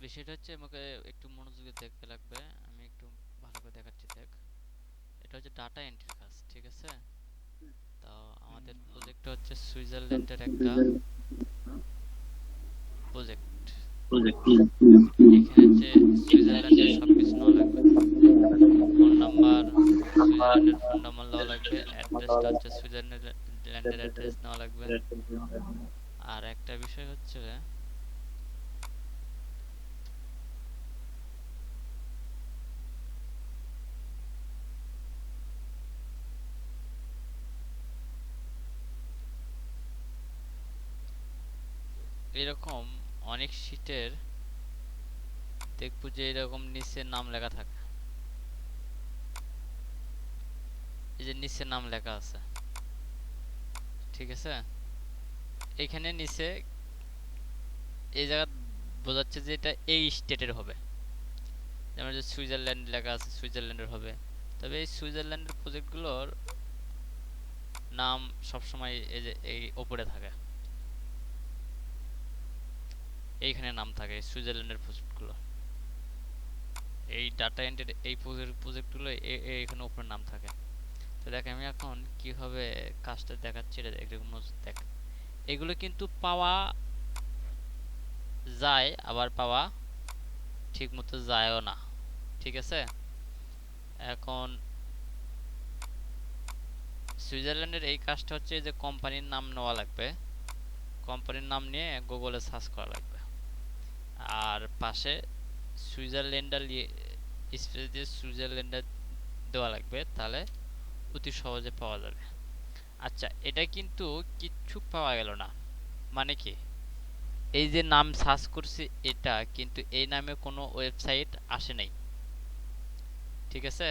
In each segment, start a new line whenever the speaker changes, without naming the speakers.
বিষয়টা হচ্ছে আমাকে একটু মনোযোগে দেখতে লাগবে। আমি একটু ভালো করে দেখাচ্ছি, দেখ। এটা হচ্ছে ডাটা এন্ট্রির কাজ, ঠিক আছে? তো আমাদের প্রজেক্টটা হচ্ছে সুইজারল্যান্ডের একটা প্রজেক্ট। এখানে হচ্ছে সুইজারল্যান্ডের সবকিছু নেওয়া লাগবে। ফোন নাম্বার, সুইজারল্যান্ডের ফোন নাম্বার নেওয়া লাগবে। অ্যাড্রেসটা হচ্ছে সুইজারল্যান্ডের অ্যাড্রেস নেওয়া লাগবে। আর একটা বিষয় হচ্ছে এরকম অনেক শীটের দেখবো যে এরকম নিচে নাম লেখা থাকে। এই যে নিচে নাম লেখা আছে, ঠিক আছে? এখানে নিচে এই জায়গা বোঝাচ্ছে যে এটা এই স্টেটের হবে। যেমন যে সুইজারল্যান্ড লেখা আছে, সুইজারল্যান্ডের হবে। তবে এই সুইজারল্যান্ডের প্রজেক্টগুলোর নাম সবসময় এই যে এই ওপরে থাকে, এইখানে নাম থাকে সুইজারল্যান্ডের প্রজেক্টগুলো। এই ডাটা এন্ট্রির এই প্রজেক্টগুলো এখানে উপরে নাম থাকে। তো দেখ আমি এখন কিভাবে কাজটা দেখাচ্ছি, এটা একটু নজর দেখ। এগুলো কিন্তু পাওয়া যায়, আবার পাওয়া ঠিক মতো যায়ও না, ঠিক আছে? এখন সুইজারল্যান্ডের এই কাজটা হচ্ছে যে কোম্পানির নাম নেওয়া লাগবে। কোম্পানির নাম নিয়ে গুগলে সার্চ করা লাগবে। আর পাশে সুইজারল্যান্ডার স্পেস দিয়ে সুইজারল্যান্ডার দেওয়া লাগবে, তাহলে অতি সহজে পাওয়া যাবে। আচ্ছা, এটা কিন্তু কিচ্ছু পাওয়া গেল না। মানে কি, এই যে নাম সার্চ করছি, এটা কিন্তু এই নামে কোনো ওয়েবসাইট আসে নাই, ঠিক আছে?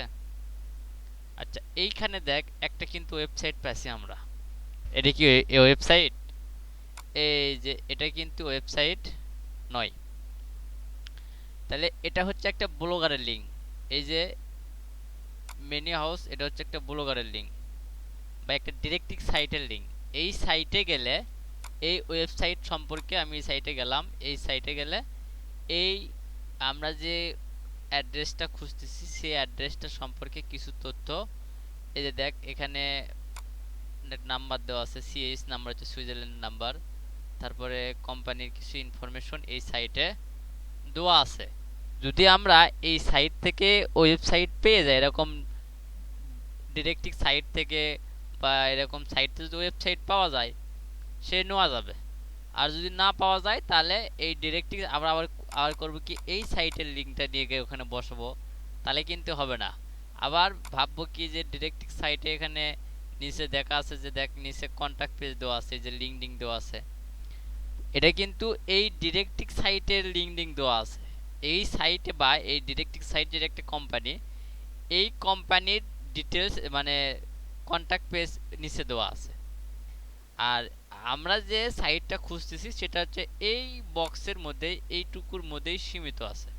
আচ্ছা, এইখানে দেখ একটা কিন্তু ওয়েবসাইট পাইছি আমরা। এটা কি ওয়েবসাইট? এই যে এটা কিন্তু ওয়েবসাইট নয়। তাহলে এটা হচ্ছে একটা ব্লগারের লিঙ্ক। এই যে মেনি হাউস, এটা হচ্ছে একটা ব্লগারের লিঙ্ক বা একটা ডিরেক্টিভ সাইটের লিঙ্ক। এই সাইটে গেলে, এই ওয়েবসাইট সম্পর্কে আমি এই সাইটে গেলাম, এই সাইটে গেলে এই আমরা যে অ্যাড্রেসটা খুঁজতেছি সেই অ্যাড্রেসটা সম্পর্কে কিছু তথ্য, এই যে দেখ এখানে নাম্বার দেওয়া আছে, সিএইচ নাম্বার হচ্ছে সুইজারল্যান্ড নাম্বার, তারপরে কোম্পানির কিছু ইনফরমেশন এই সাইটে দেওয়া আছে। যদি আমরা এই সাইট থেকে ওয়েবসাইট পেয়ে যাই, এরকম ডিরেক্টিভ সাইট থেকে বা এরকম সাইট থেকে যদি ওয়েবসাইট পাওয়া যায়, সে নেওয়া যাবে। আর যদি না পাওয়া যায়, তাহলে এই ডিরেক্টিভ আমরা আবার আবার করবো কি, এই সাইটের লিঙ্কটা নিয়ে গিয়ে ওখানে বসাবো, তাহলে কিন্তু হবে না। আবার ভাববো কি যে ডিরেক্টিভ সাইটে এখানে নিচে দেখা আছে, যে দেখ নিচে কন্টাক্ট পেজ দেওয়া আছে, যে লিঙ্কডিন দেওয়া আছে। এটা কিন্তু এই ডিরেক্টিভ সাইটের লিঙ্কডিন দেওয়া আছে। এই সাইটে বা এই ডিরেক্টিভ সাইট যেটা একটা কোম্পানি, এই কোম্পানির ডিটেলস মানে কন্টাক্ট পেজ নিচে দেওয়া আছে। আর আমরা যে সাইটটা খুঁজতেছি সেটা হচ্ছে এই বক্সের মধ্যে, এইটুকুর মধ্যেই সীমিত আছে।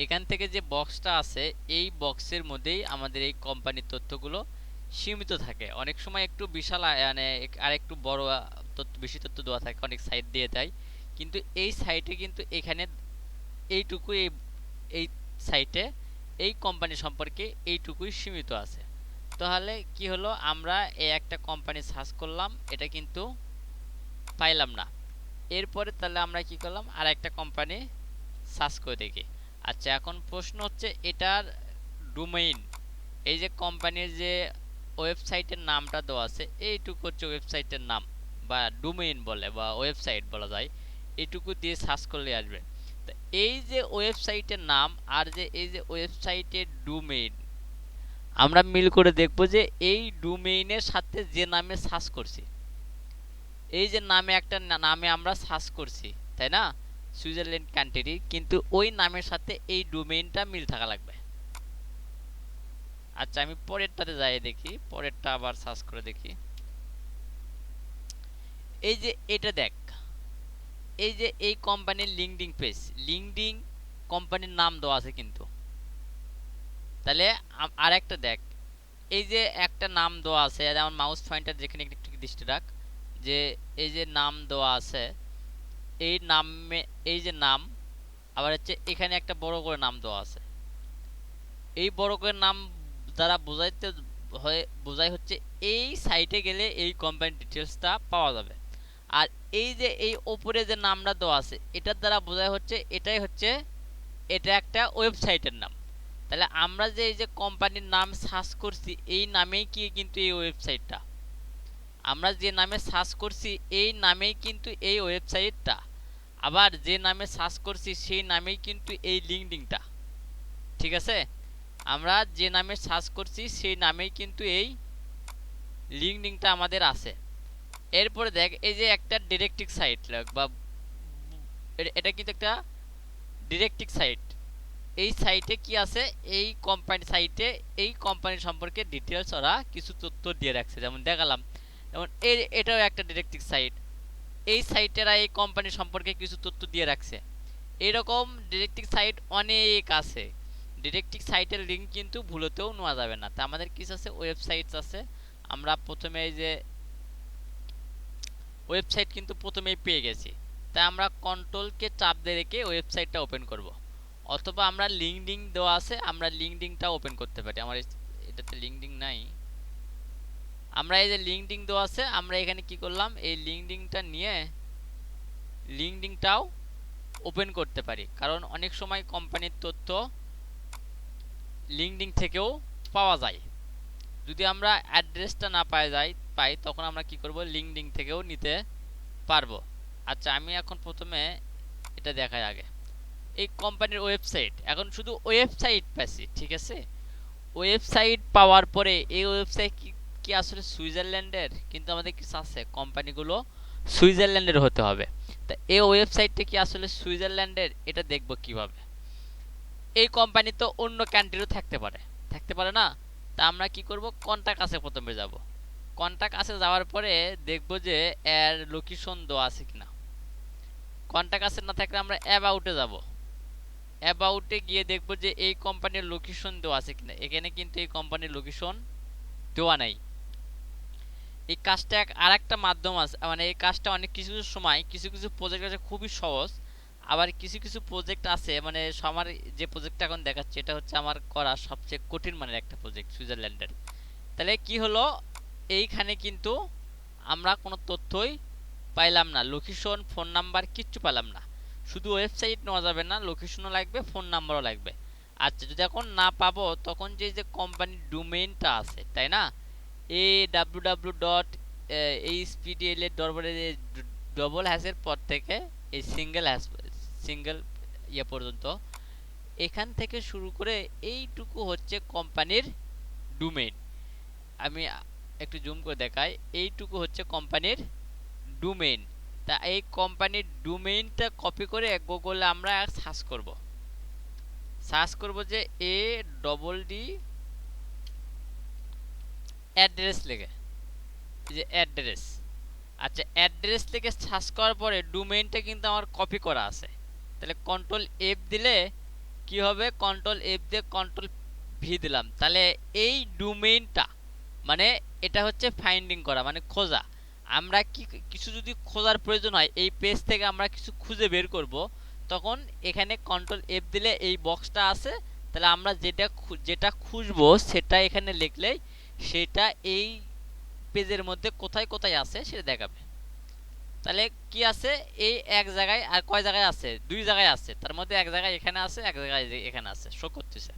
এখান থেকে যে বক্সটা আছে, এই বক্সের মধ্যেই আমাদের এই কোম্পানির তথ্যগুলো সীমিত থাকে। অনেক সময় একটু বিশাল মানে আর একটু বড় তথ্য, বেশি তথ্য দেওয়া থাকে, অনেক সাইট দিয়ে দেয়। কিন্তু এই সাইটে কিন্তু এখানে এইটুকু, এই সাইটে এই কোম্পানি সম্পর্কে এইটুকুই সীমিত আছে। তাহলে কি হলো, আমরা এই একটা কোম্পানি সার্চ করলাম, এটা কিন্তু পাইলাম না। এরপরে তাহলে আমরা কি করলাম, আর একটা কোম্পানি সার্চ করে দেখি। আচ্ছা, এখন প্রশ্ন হচ্ছে এটার ডোমেইন, এই যে কোম্পানির যে ওয়েবসাইটের নামটা দেওয়া আছে, এইটুকু হচ্ছে ওয়েবসাইটের নাম বা ডোমেইন বলে বা ওয়েবসাইট বলা যায়। এইটুকু দিয়ে সার্চ করলে আসবে। তো এই যে ওয়েবসাইটের নাম আর যে এই যে ওয়েবসাইটের ডোমেইন, আমরা মিল করে দেখব যে এই ডোমেইনের সাথে যে নামে সার্চ করছি, এই যে নামে একটা নামে আমরা সার্চ করছি, তাই না? সুইজারল্যান্ড কান্ট্রি, কিন্তু ওই নামের সাথে এই ডোমেইনটা মিল থাকা লাগবে। আচ্ছা, আমি পরেরটাতে যাই দেখি, পরেরটা আবার সার্চ করে দেখি। এই যে এটা দেখ, এই যে এই কোম্পানির লিঙ্কডিন পেজ, লিঙ্কডিন কোম্পানির নাম দেওয়া আছে কিন্তু। তাহলে আর একটা দেখ, এই যে একটা নাম দেওয়া আছে, যেমন মাউস পয়েন্টার যেখানে একটু দৃষ্টি রাখ, যে এই যে নাম দেওয়া আছে, এই নামে, এই যে নাম, আবার হচ্ছে এখানে একটা বড় করে নাম দেওয়া আছে। এই বড় করে নাম দ্বারা বোঝাই হচ্ছে এই সাইটে গেলে এই কোম্পানির ডিটেলসটা পাওয়া যাবে। আর এই যে এই ওপরে যে নামটা দেওয়া আছে এটার দ্বারা বোঝাই হচ্ছে এটাই হচ্ছে এটা একটা ওয়েবসাইটের নাম। তাহলে আমরা যে এই যে কোম্পানির নাম সার্চ করছি এই নামেই কি কিন্তু এই ওয়েবসাইটটা, আমরা যে নামে সার্চ করছি এই নামেই কিন্তু এই ওয়েবসাইটটা, আবার যে নামে সার্চ করছি সেই নামেই কিন্তু এই লিঙ্কডিনটা। ঠিক আছে, আমরা যে নামে সার্চ করছি সেই নামেই কিন্তু এই লিঙ্কডিনটা আমাদের আছে। এরপরে দেখ এই যে একটা ডিরেক্টিভ সাইট বা এটা কিন্তু একটা ডিরেক্টিভ সাইট। এই সাইটে কি আছে, এই কোম্পানি সাইটে এই কোম্পানি সম্পর্কে ডিটেলস ওরা কিছু তথ্য দিয়ে রাখছে, যেমন দেখালাম। যেমন এটাও একটা ডিরেক্টিভ সাইট, এই সাইটেরা এই কোম্পানি সম্পর্কে কিছু তথ্য দিয়ে রাখছে। এরকম ডিরেক্টিভ সাইট অনেক আছে। ডিরেক্টিভ সাইটের লিঙ্ক কিন্তু ভুলতেও নেওয়া যাবে না। তা আমাদের কিছু আছে ওয়েবসাইটস আছে। আমরা প্রথমে এই যে ওয়েবসাইট কিন্তু প্রথমেই পেয়ে গেছি, তাই আমরা কন্ট্রোলকে চাপ দিয়ে রেখে ওয়েবসাইটটা ওপেন করব। অথবা আমরা লিঙ্কডিন দেওয়া আছে, আমরা লিঙ্কডিনটা ওপেন করতে পারি। আমার এটাতে লিঙ্কডিন নাই, আমরা এই যে লিঙ্কডিন দেওয়া আছে আমরা এখানে কি করলাম, এই লিঙ্কডিনটা নিয়ে লিঙ্কডিনটাও ওপেন করতে পারি। কারণ অনেক সময় কোম্পানির তথ্য লিঙ্কডিন থেকেও পাওয়া যায়। যদি আমরা অ্যাড্রেসটা না পাই তখন আমরা কি করব, লিঙ্কডিন থেকেও নিতে পারবো। আচ্ছা, আমি এখন প্রথমে এটা দেখাই আগে এই কোম্পানির ওয়েবসাইট। এখন শুধু ওয়েবসাইট পাচ্ছি, ঠিক আছে। ওয়েবসাইট পাওয়ার পরে এই ওয়েবসাইট কি আসলে সুইজারল্যান্ডের? কিন্তু আমাদের কিছু আছে কোম্পানিগুলো সুইজারল্যান্ডের হতে হবে। তা এই ওয়েবসাইটটা কি আসলে সুইজারল্যান্ডের, এটা দেখব কিভাবে। এই কোম্পানি তো অন্য কান্ট্রিরও থাকতে পারে না। তা আমরা কি করব, কন্টাক্ট আছে প্রথমে যাব। কন্টাক্ট আছে যাওয়ার পরে দেখব যে এর লোকেশন দেওয়া আছে কিনা। কন্টাক্ট আছে না থাকলে আমরা অ্যাবাউটে যাব। অ্যাবাউটে গিয়ে দেখব যে এই কোম্পানির লোকেশন দেওয়া আছে কিনা। এখানে কিন্তু এই কোম্পানির লোকেশন দেওয়া নাই। এই কাজটা আরেকটা মাধ্যম আছে, মানে এই কাজটা অনেক কিছু সময় কিছু প্রজেক্ট আছে খুবই সহজ, আবার কিছু প্রজেক্ট আছে মানে আমার যে প্রজেক্টটা এখন দেখাচ্ছে এটা হচ্ছে আমার করা সবচেয়ে কঠিন মানের একটা প্রজেক্ট সুইজারল্যান্ডের। তাহলে কি হলো, এইখানে কিন্তু আমরা কোনো তথ্যই পাইলাম না, লোকেশন ফোন নাম্বার কিচ্ছু পেলাম না। শুধু ওয়েবসাইট নেওয়া যাবে না, লোকেশনও লাগবে, ফোন নাম্বারও লাগবে। আচ্ছা, যদি এখন না পাবো তখন যে কোম্পানির ডোমেইনটা আছে তাই না, www.hpdl এর ডবল হ্যাশের পর থেকে এই সিঙ্গেল ইয়ে পর্যন্ত এখান থেকে শুরু করে এইটুকু হচ্ছে কোম্পানির ডোমেইন। আমি একটু জুম করে দেখাই, এইটুকু হচ্ছে কোম্পানির ডোমেইন। তা এই কোম্পানির ডোমেইনটা কপি করে গুগলে আমরা সার্চ করব যে ADD অ্যাড্রেস লেগে, যে অ্যাড্রেস। আচ্ছা, অ্যাড্রেস থেকে সার্চ করার পরে ডোমেইনটা কিন্তু আমার কপি করা আছে। তাহলে কন্ট্রোল F দিলে কি হবে, কন্ট্রোল F দিয়ে কন্ট্রোল V দিলাম, তাহলে এই ডোমেইনটা মানে এটা হচ্ছে ফাইন্ডিং করা মানে খোঁজা। আমরা কিছু যদি খোঁজার প্রয়োজন হয় এই পেজ থেকে আমরা কিছু খুঁজে বের করব, তখন এখানে কন্ট্রোল F দিলে এই বক্সটা আছে, তাহলে আমরা যেটা খুঁজবো সেটা এখানে লিখলেই সেটা এই পেজের মধ্যে কোথায় কোথায় আছে সেটা দেখাবে। তাহলে কি আছে, এই এক জায়গায় আর কয় জায়গায় আছে, দুই জায়গায় আছে, তার মধ্যে এক জায়গায় এখানে আছে, এক জায়গায় এখানে আছে, শো করতেছে।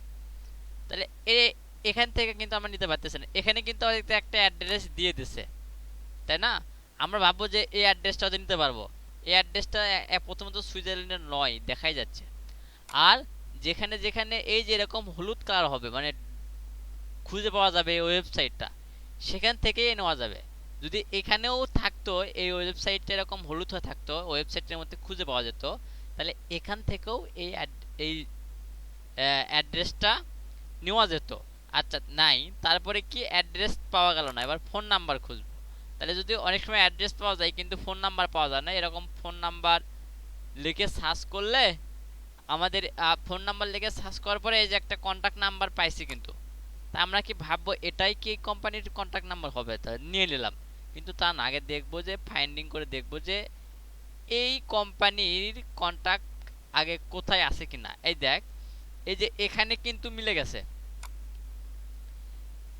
তাহলে এখান থেকে কিন্তু আমরা নিতে পারতেছি না, এখানে কিন্তু একটা অ্যাড্রেস দিয়ে দিছে তাই না। আমরা ভাববো যে এই অ্যাড্রেসটা নিতে পারবো, এই অ্যাড্রেসটা প্রথমত সুইজারল্যান্ডের নয় দেখাই যাচ্ছে। আর যেখানে যেখানে এই যে এরকম হলুদ কালার হবে মানে খুঁজে পাওয়া যাবে এই ওয়েবসাইটটা, সেখান থেকেই নেওয়া যাবে। যদি এখানেও থাকতো এই ওয়েবসাইটটা এরকম হলুদ হয়ে থাকতো, ওয়েবসাইটের মধ্যে খুঁজে পাওয়া যেত, তাহলে এখান থেকেও এই অ্যাড্রেসটা নেওয়া যেত। আচ্ছা নাই, তারপরে কি অ্যাড্রেস পাওয়া গেল না, এবার ফোন নাম্বার খুঁজবো। তাহলে যদি অনেক সময় অ্যাড্রেস পাওয়া যায় কিন্তু ফোন নাম্বার পাওয়া যায় না, এরকম ফোন নাম্বার লিখে সার্চ করলে আমাদের ফোন নাম্বার লিখে সার্চ করার পরে এই যে একটা কন্ট্যাক্ট নাম্বার পাইছি, কিন্তু তা আমরা কি ভাববো এটাই কি কোম্পানির কন্ট্যাক্ট নাম্বার হবে, তা নিয়ে নিলাম। কিন্তু তা না, আগে দেখবো যে ফাইন্ডিং করে দেখবো যে এই কোম্পানির কন্ট্যাক্ট আগে কোথায় আছে কিনা। এই দেখ, এই যে এখানে কিন্তু মিলে গেছে,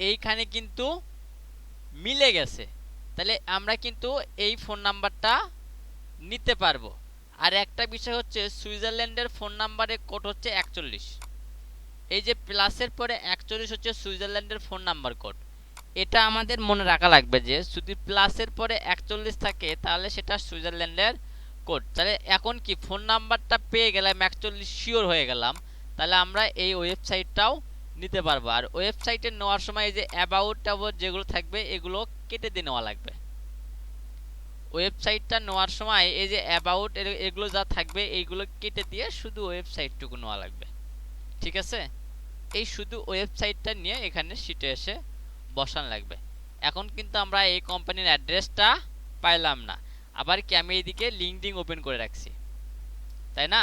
এইখানে কিন্তু মিলে গেছে। তাহলে আমরা কিন্তু এই ফোন নাম্বারটা নিতে পারবো। আর একটা বিষয় হচ্ছে সুইজারল্যান্ডের ফোন নাম্বারের কোড হচ্ছে 41। এই যে প্লাসের পরে 41 হচ্ছে সুইজারল্যান্ডের ফোন নাম্বার কোড। এটা আমাদের মনে রাখা লাগবে যে যদি প্লাসের পরে 41 থাকে তাহলে সেটা সুইজারল্যান্ডের কোড। তাহলে এখন কি ফোন নাম্বারটা পেয়ে গেলাম, 41 শিওর হয়ে গেলাম, তাহলে আমরা এই ওয়েবসাইটটাও নিতে পারবো। আর ওয়েবসাইটে নেওয়ার সময় এই যে অ্যাবাউট ট্যাবাউট যেগুলো থাকবে এগুলো কেটে দিয়ে নেওয়া লাগবে। ওয়েবসাইটটা নেওয়ার সময় এই যে অ্যাবাউট এগুলো যা থাকবে এইগুলো কেটে দিয়ে শুধু ওয়েবসাইটটুকু নেওয়া লাগবে। ঠিক আছে, এই শুধু ওয়েবসাইটটা নিয়ে এখানে শিটে এসে বসান লাগবে। এখন কিন্তু আমরা এই কোম্পানির অ্যাড্রেসটা পাইলাম না। আবার কি আমি এইদিকে লিঙ্কডিন ওপেন করে রাখছি, তাই না?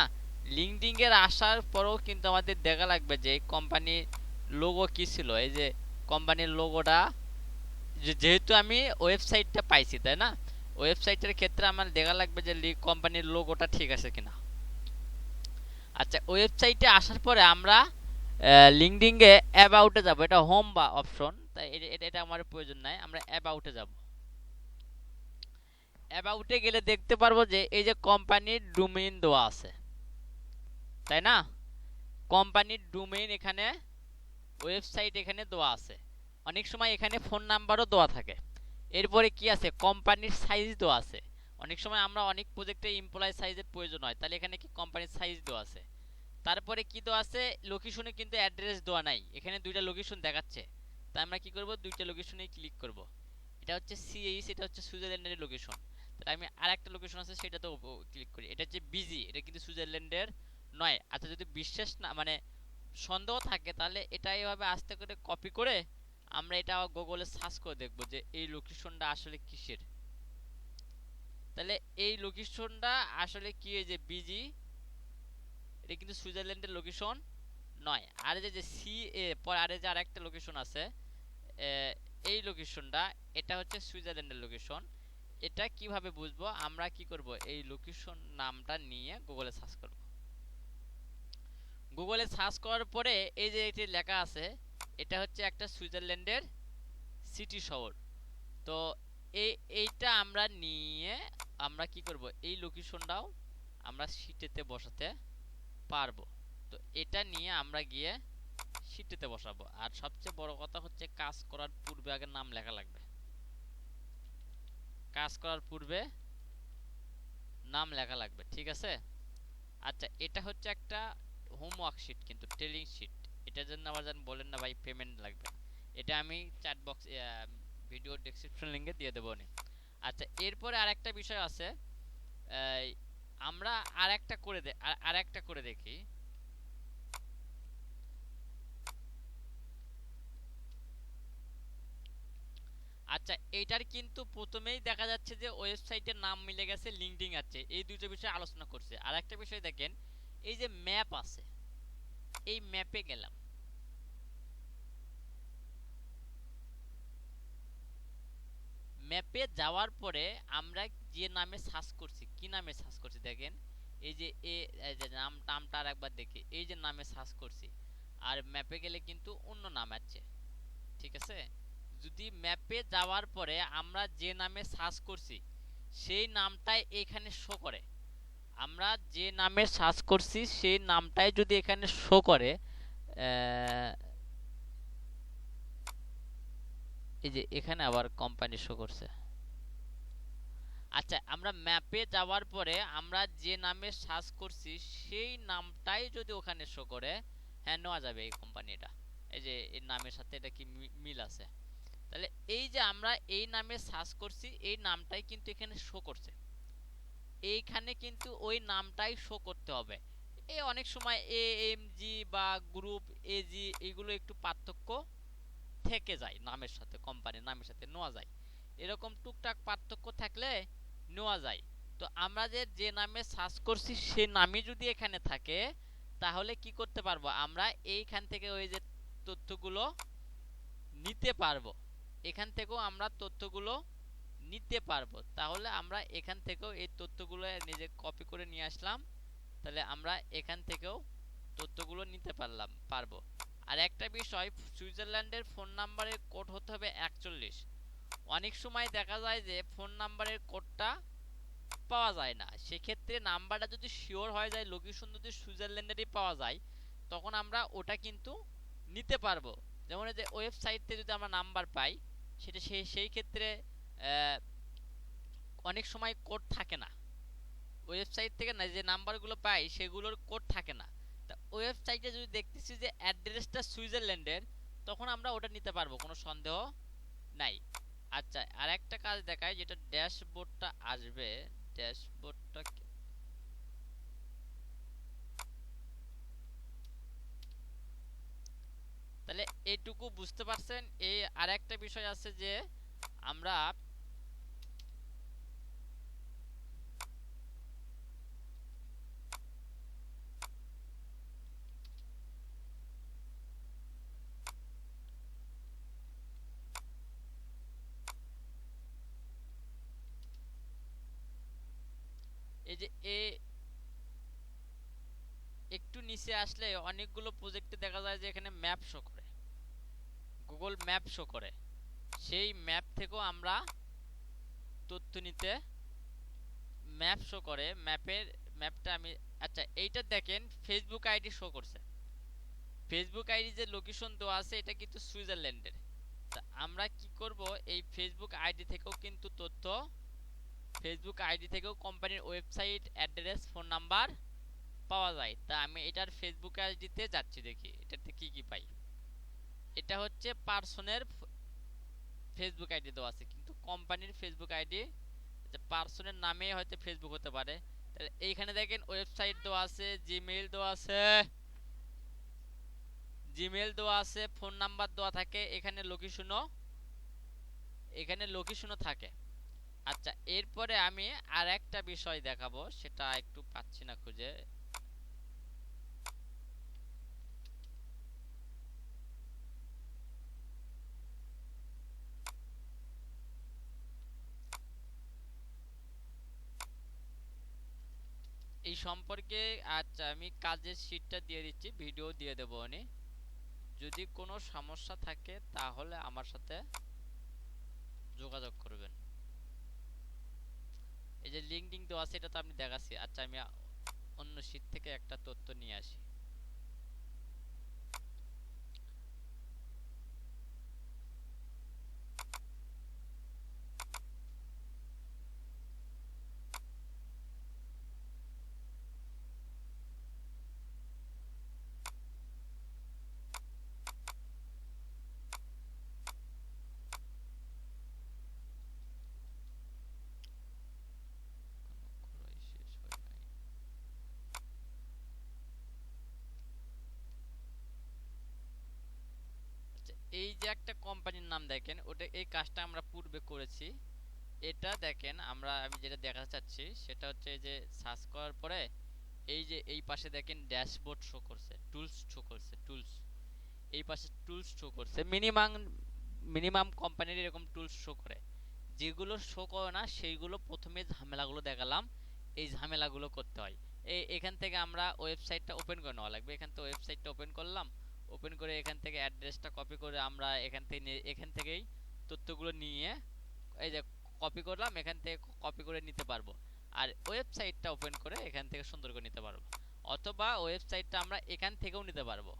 লিঙ্কডিন এর আসার পরেও কিন্তু আমাদের দেখা লাগবে যে কোম্পানির লোগো কি ছিল। এই যে কোম্পানির লোগোটা, যেহেতু আমি ওয়েবসাইটটা পাইছি, তাই না? ওয়েবসাইটের ক্ষেত্রে আমার দেখা লাগবে যে কোম্পানির লোগোটা ঠিক আছে কিনা। আচ্ছা, ওয়েবসাইটে আসার পরে আমরা লিঙ্কডিন-এ অ্যাবাউটে যাব। এটা হোম বা অপশন, তাই এটা আমার প্রয়োজন নাই। আমরা অ্যাবাউটে যাব। অ্যাবাউটে গেলে দেখতে পারবো যে এই যে কোম্পানির ডোমেইন দেওয়া আছে, তাই না? কোম্পানির ডোমেইন এখানে, ওয়েবসাইট এখানে দেওয়া আছে। অনেক সময় এখানে ফোন নাম্বারও দেওয়া থাকে। এরপরে কি আছে, কোম্পানির সাইজ দেওয়া আছে। অনেক সময় আমরা অনেক প্রজেক্টে এমপ্লয় সাইজের প্রয়োজন হয়, তাহলে এখানে কি কোম্পানির সাইজ দেওয়া আছে। তারপরে কি দেওয়া আছে, লোকেশনে কিন্তু অ্যাড্রেস দেওয়া নাই, এখানে দুইটা লোকেশন দেখাচ্ছে। তাই আমরা কি করব, দুইটা লোকেশনেই ক্লিক করব। এটা হচ্ছে সিএইচ, এটা হচ্ছে সুইজারল্যান্ডের লোকেশন। তাহলে আমি আরেকটা লোকেশন আছে সেটাতেও ক্লিক করি। এটা হচ্ছে বিজি, এটা কিন্তু সুইজারল্যান্ডের নয়। আচ্ছা, যদি বিশ্বাস না মানে সন্দেহ থাকে তাহলে এটা এভাবে আস্তে করে কপি করে আমরা এটা গুগলে সার্চ করে দেখব যে এই লোকেশনটা আসলে কিসের। তাহলে এই লোকেশনটা আসলে কি, এই যে বিজি, এটা কিন্তু সুইজারল্যান্ডের লোকেশন নয়। আর যে সি এ পরে আর যে আরেকটা লোকেশন আছে, এই লোকেশনটা, এটা হচ্ছে সুইজারল্যান্ডের লোকেশন। এটা কিভাবে বুঝবো, আমরা কি করব, এই লোকেশন নামটা নিয়ে গুগলে সার্চ করব। গুগলে সার্চ করার পরে এই যে এটি লেখা আছে, এটা হচ্ছে একটা সুইজারল্যান্ডের সিটি শহর। তো এইটা আমরা নিয়ে আমরা কি করব, এই লোকেশনটাও আমরা শিটেতে বসাতে পারবো। তো এটা নিয়ে আমরা গিয়ে শিটেতে বসাবো। আর সবচেয়ে বড় কথা হচ্ছে কাজ করার পূর্বে আগে নাম লেখা লাগবে। কাজ করার পূর্বে নাম লেখা লাগবে, ঠিক আছে? আচ্ছা, এটা হচ্ছে একটা হোমওয়ার্ক শিট, কিন্তু টেলিং শিট। এটার জন্য আবার যেন বলেন না ভাই পেমেন্ট লাগবে। এটা আমি চ্যাট বক্স ভিডিও ডেসক্রিপশন লিংকে দিয়ে দেবো নি। আচ্ছা, এরপরে আরেকটা বিষয় আছে, আমরা আরেকটা করে দেখি। আচ্ছা, এইটার কিন্তু প্রথমেই দেখা যাচ্ছে যে ওয়েবসাইটের নাম মিলে গেছে, লিঙ্কডিন আছে, এই দুটো বিষয় আলোচনা করছে। আর একটা বিষয় দেখেন, এই যে ম্যাপ আছে, এই ম্যাপে গেলাম। ম্যাপে যাওয়ার পরে আমরা যে নামে সার্চ করছি, কি নামে সার্চ করছি দেখেন, এই যে নামটা আর একবার দেখি, এই যে নামে সার্চ করছি, আর ম্যাপে গেলে কিন্তু অন্য নাম আছে। ঠিক আছে, যদি ম্যাপে যাওয়ার পরে আমরা যে নামে সার্চ করছি সেই নামটাই এখানে শো করে, আমরা যে নামে সার্চ করছি সেই নামটাই যদি এখানে শো করে, এই যে এখানে আবার কোম্পানি শো করছে। আচ্ছা, আমরা ম্যাপে যাওয়ার পরে আমরা যে নামে সার্চ করছি সেই নামটাই যদি ওখানে শো করে, হ্যাঁ নেওয়া যাবে এই কোম্পানিটা। এই যে এই নামের সাথে এটা কি মিল আছে। তাহলে এই যে আমরা এই নামে সার্চ করছি এই নামটাই কিন্তু এখানে শো করছে, এইখানে কিন্তু ওই নামটাই শো করতে হবে। এই অনেক সময় এএমজি বা গ্রুপ এজি এইগুলো একটু পার্থক্য থেকে যায়, নামের সাথে কোম্পানির নামের সাথে নেওয়া যায়, এরকম টুকটাক পার্থক্য থাকলে নেওয়া যায়। তো আমরা যে নামে সার্চ করছি সেই নামই যদি এখানে থাকে তাহলে কি করতে পারবো, আমরা এইখান থেকে ওই যে তথ্যগুলো নিতে পারবো, এখান থেকেও আমরা তথ্যগুলো নিতে পারবো। তাহলে আমরা এখান থেকেও এই তথ্যগুলো নিজে কপি করে নিয়ে আসলাম, তাহলে আমরা এখান থেকেও তথ্যগুলো নিতে পারবো। আর একটা বিষয়, সুইজারল্যান্ডের ফোন নাম্বারের কোড হতে হবে 41। অনেক সময় দেখা যায় যে ফোন নাম্বারের কোডটা পাওয়া যায় না, সেক্ষেত্রে নাম্বারটা যদি শিওর হয়ে যায়, লোকেশন যদি সুইজারল্যান্ডেরই পাওয়া যায়, তখন আমরা ওটা কিন্তু নিতে পারবো। যেমন যে ওয়েবসাইটে যদি আমরা নাম্বার পাই, সেটা সেই ক্ষেত্রে অনেক সময় কোড থাকে না, ওয়েবসাইট থেকে না যে নাম্বারগুলো পাই সেগুলোর কোড থাকে না। তা ওয়েবসাইটে যদি দেখতেছি যে অ্যাড্রেসটা সুইজারল্যান্ডের, তখন আমরা ওটা নিতে পারবো, কোনো সন্দেহ নাই। আচ্ছা, আর একটা কাজ দেখায়, যেটা ড্যাশবোর্ডটা আসবে। ড্যাশবোর্ডটা তাহলে এইটুকু বুঝতে পারছেন। এই আর একটা বিষয় আছে যে আমরা এই যে একটু নিচে আসলে অনেকগুলো প্রজেক্টে দেখা যায় যে এখানে ম্যাপ শো করে, গুগল ম্যাপ শো করে। সেই ম্যাপ থেকেও আমরা তথ্য নিতে, ম্যাপ শো করে, ম্যাপটা আমি, আচ্ছা এইটা দেখেন ফেসবুক আইডি শো করছে। ফেসবুক আইডি যে লোকেশন দেওয়া আছে এটা কিন্তু সুইজারল্যান্ডের। তা আমরা কি করব, এই ফেসবুক আইডি থেকেও কিন্তু তথ্য, ফেসবুক আইডি থেকেও কোম্পানির ওয়েবসাইট, অ্যাড্রেস, ফোন নাম্বার পাওয়া যায়। তা আমি এটার ফেসবুক আইডিতে যাচ্ছি, দেখি এটাতে কি কি পাই। এটা হচ্ছে পার্সনের ফেসবুক আইডি দেওয়া আছে, কিন্তু কোম্পানির ফেসবুক আইডি, পার্সনের নামে হয়তো ফেসবুক হতে পারে। তাহলে এইখানে দেখেন ওয়েবসাইট দেওয়া আছে, জিমেইল দেওয়া আছে, ফোন নাম্বার দেওয়া থাকে, এখানে লোকেশনও থাকে। আচ্ছা, এরপরে আমি আর একটা বিষয় দেখাবো, সেটা একটু পাচ্ছি না খুঁজে। এই সম্পর্কে, আচ্ছা আমি কাজের শীটটা দিয়ে দিচ্ছি, ভিডিও দিয়ে দেবো। যদি কোনো সমস্যা থাকে তাহলে আমার সাথে যোগাযোগ করবেন। এই যে লিঙ্কডিন দেওয়া আছে, এটা তো আপনি দেখাচ্ছি। আচ্ছা, আমি অন্য শীট থেকে একটা তথ্য নিয়ে আসি। এই যে একটা কোম্পানির নাম দেখেন, ওটা, এই কাজটা আমরা পূর্বে করেছি। এটা দেখেন, আমি যেটা দেখাতে চাচ্ছি সেটা হচ্ছে এই যে সার্চ করার পরে এই যে এই পাশে দেখেন ড্যাশবোর্ড শো করছে, টুলস শো করছে, টুলস, এই পাশে টুলস শো করছে। মিনিমাম কোম্পানির এরকম টুলস শো করে। যেগুলো শো করে না সেইগুলো প্রথমে ঝামেলাগুলো দেখালাম, এই ঝামেলাগুলো করতে হয়। এখান থেকে আমরা ওয়েবসাইটটা ওপেন করে নেওয়া লাগবে। এখান থেকে ওয়েবসাইটটা ওপেন করলাম, ওপেন করে এখান থেকে অ্যাড্রেসটা কপি করে আমরা এখান থেকেই তথ্যগুলো নিয়ে, এই যে কপি করলাম, এখান থেকে কপি করে নিতে পারবো। আর ওয়েবসাইটটা ওপেন করে এখান থেকে সুন্দর করে নিতে পারবো। অথবা ওয়েবসাইটটা আমরা এখান থেকেও নিতে পারবো,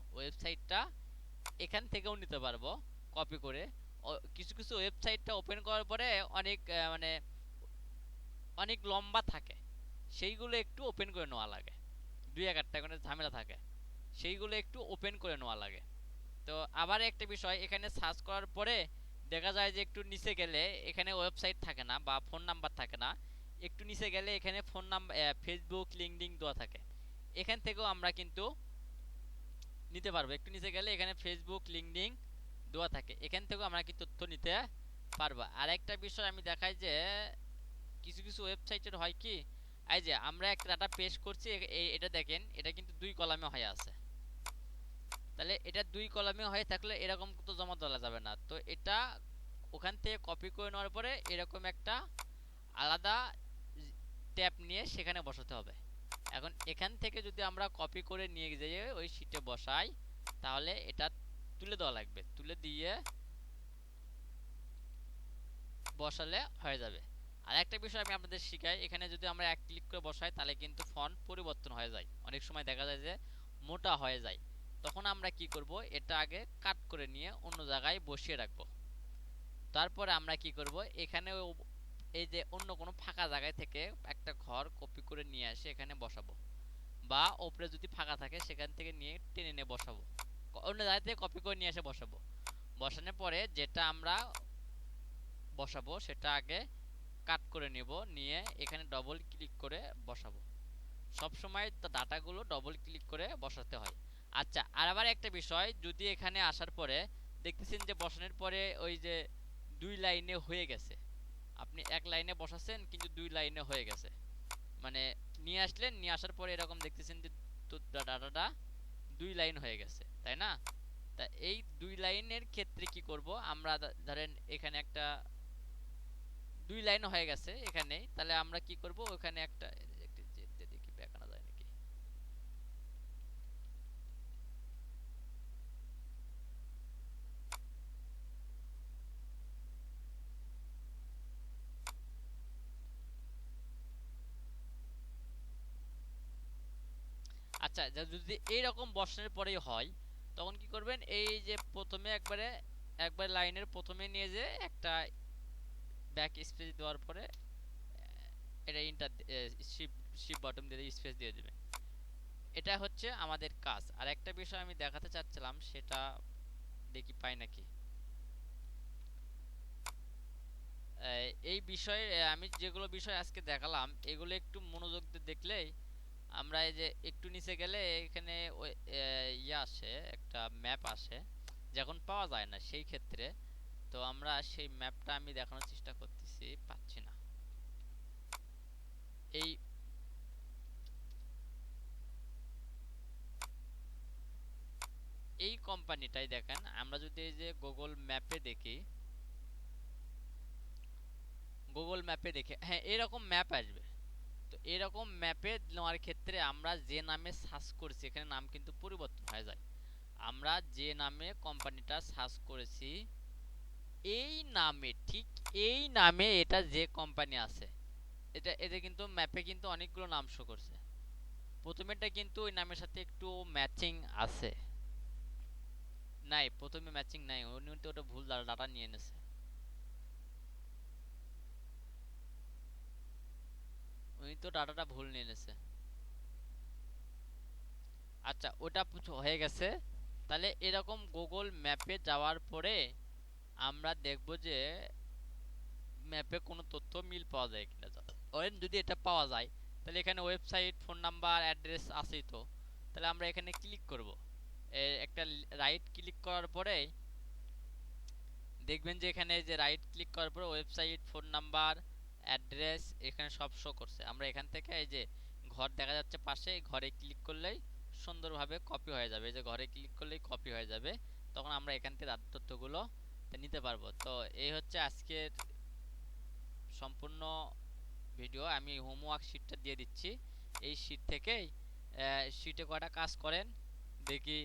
এখান থেকেও নিতে পারবো কপি করে। কিছু কিছু ওয়েবসাইটটা ওপেন করার পরে অনেক মানে অনেক লম্বা থাকে, সেইগুলো একটু ওপেন করে নেওয়া লাগে, দুই এক আটটা করে ঝামেলা থাকে, সেইগুলো একটু ওপেন করে নেওয়া লাগে। তো আবার একটা বিষয়, এখানে সার্চ করার পরে দেখা যায় যে একটু নিচে গেলে এখানে ওয়েবসাইট থাকে না বা ফোন নাম্বার থাকে না, একটু নিচে গেলে এখানে ফোন নাম্বার, ফেসবুক, লিঙ্কডিন দেওয়া থাকে। এখান থেকেও আমরা কিন্তু নিতে পারবো। একটু নিচে গেলে এখানে ফেসবুক, লিঙ্কডিন দেওয়া থাকে, এখান থেকেও আমরা কি তথ্য নিতে পারবো। আর একটা বিষয় আমি দেখাই যে কিছু কিছু ওয়েবসাইটের হয় কি, এই যে আমরা একটা ডাটা পেস্ট করছি, এটা দেখেন, এটা কিন্তু দুই কলামে হয়ে আছে। তাহলে এটা দুই কলামে হয়ে থাকলে এরকম তো জমা দেওয়া যাবে না। তো এটা ওখান থেকে কপি করে নেওয়ার পরে এরকম একটা আলাদা ট্যাব নিয়ে সেখানে বসাতে হবে। এখন এখান থেকে যদি আমরা কপি করে নিয়ে যেয়ে ওই শিটে বসাই তাহলে এটা তুলে দেওয়া লাগবে, তুলে দিয়ে বসালে হয়ে যাবে। আর একটা বিষয় আমি আপনাদের শিখাই, এখানে যদি আমরা এক ক্লিক করে বসাই তাহলে কিন্তু ফন্ট পরিবর্তন হয়ে যায়, অনেক সময় দেখা যায় যে মোটা হয়ে যায়। তখন আমরা কি করব, এটা আগে কাট করে নিয়ে অন্য জায়গায় বসিয়ে রাখবো। তারপরে আমরা কি করব, এখানে এই যে অন্য কোনো ফাঁকা জায়গায় থেকে একটা ঘর কপি করে নিয়ে এসে এখানে বসাবো, বা ওপরে যদি ফাঁকা থাকে সেখান থেকে নিয়ে টেনে নিয়ে বসাবো, অন্য জায়গা থেকে কপি করে নিয়ে এসে বসাবো। বসানোর পরে যেটা আমরা বসাবো সেটা আগে কাট করে নেব, নিয়ে এখানে ডবল ক্লিক করে বসাবো। সব সময় তো ডাটাগুলো ডবল ক্লিক করে বসাতে হয়। আচ্ছা, আর আবার একটা বিষয়, যদি এখানে আসার পরে দেখতেছেন যে বসানোর পরে ওই যে 2 লাইনে হয়ে গেছে, আপনি এক লাইনে বসাচ্ছেন কিন্তু 2 লাইনে হয়ে গেছে, মানে নিয়ে আসলেন, নিয়ে আসার পরে এরকম দেখতেছেন যে তো ডাটাটা 2 লাইন হয়ে গেছে, তাই না? তা এই 2 লাইনের ক্ষেত্রে কি করব আমরা, ধরেন এখানে একটা 2 লাইন হয়ে গেছে এখানে, তাহলে আমরা কি করব ওখানে একটা যেতে দেখি দেখানো যায় নাকি। আচ্ছা, যদি এইরকম বসানোর পরেই হয় তখন কি করবেন, এই যে প্রথমে একবার লাইনের প্রথমে নিয়ে যে একটা ব্যাক স্পেস দেওয়ার পরে এটা ইন্টার শিফট বাটন দিয়ে স্পেস দিয়ে দেবেন। এটা হচ্ছে আমাদের কাজ। আর একটা বিষয় আমি দেখাতে চাচ্ছিলাম, সেটা দেখি পাই নাকি। এই বিষয়ে আমি যেগুলো বিষয় আজকে দেখালাম এগুলো একটু মনোযোগ দিয়ে দেখলেই আমরা, এই যে একটু নিচে গেলে এখানে ইয়ে আসে, একটা ম্যাপ আসে, যখন পাওয়া যায় না সেই ক্ষেত্রে, তো আমরা সেই ম্যাপটা আমি দেখানোর চেষ্টা করতেছি, পাচ্ছি না। এই এই কোম্পানিটাই দেখেন, আমরা যদি এই যে গুগল ম্যাপে দেখি, গুগল ম্যাপে দেখে হ্যাঁ এরকম ম্যাপ আসবে। তো এরকম ম্যাপে নেওয়ার ক্ষেত্রে আমরা যে নামে সার্চ করছি এখানে নাম কিন্তু পরিবর্তন হয়ে যায়। আমরা যে নামে কোম্পানিটা সার্চ করেছি এই নামে, ঠিক এই নামে এটা যে কোম্পানি আছে, এটা এদের কিন্তু ম্যাপে কিন্তু অনেকগুলো নাম শো করছে, প্রথমেরটা কিন্তু ওই নামের সাথে একটু ম্যাচিং আছে। নাই, প্রথমে ম্যাচিং নাই, উনি তো ওটা ভুল ডাটা নিয়ে এনেছে, উনি তো ডাটাটা ভুল নিয়ে এনেছে। আচ্ছা, ওটা হয়ে গেছে। তাহলে এরকম গুগল ম্যাপে যাওয়ার পরে আমরা দেখব যে ম্যাপে কোনো তথ্য মিল পাওয়া যায় কিনা। যদি এটা পাওয়া যায় তাহলে এখানে ওয়েবসাইট, ফোন নাম্বার, অ্যাড্রেস আছেই তো, তাহলে আমরা এখানে ক্লিক করব। একটা রাইট ক্লিক করার পরে দেখবেন যে এখানে যে রাইট ক্লিক করার পরে ওয়েবসাইট, ফোন নাম্বার, অ্যাড্রেস এখানে সব শো করছে। আমরা এখান থেকে এই যে ঘর দেখা যাচ্ছে পাশে, ঘরে ক্লিক করলেই সুন্দরভাবে কপি হয়ে যাবে, এই যে ঘরে ক্লিক করলেই কপি হয়ে যাবে, তখন আমরা এখান থেকে তথ্যগুলো নিতে পারবো। তো এই হচ্ছে আজকের সম্পূর্ণ ভিডিও। আমি হোমওয়ার্ক শিটটা দিয়ে দিচ্ছি, এই শিট থেকেই শিটে কয়টা কাজ করেন দেখি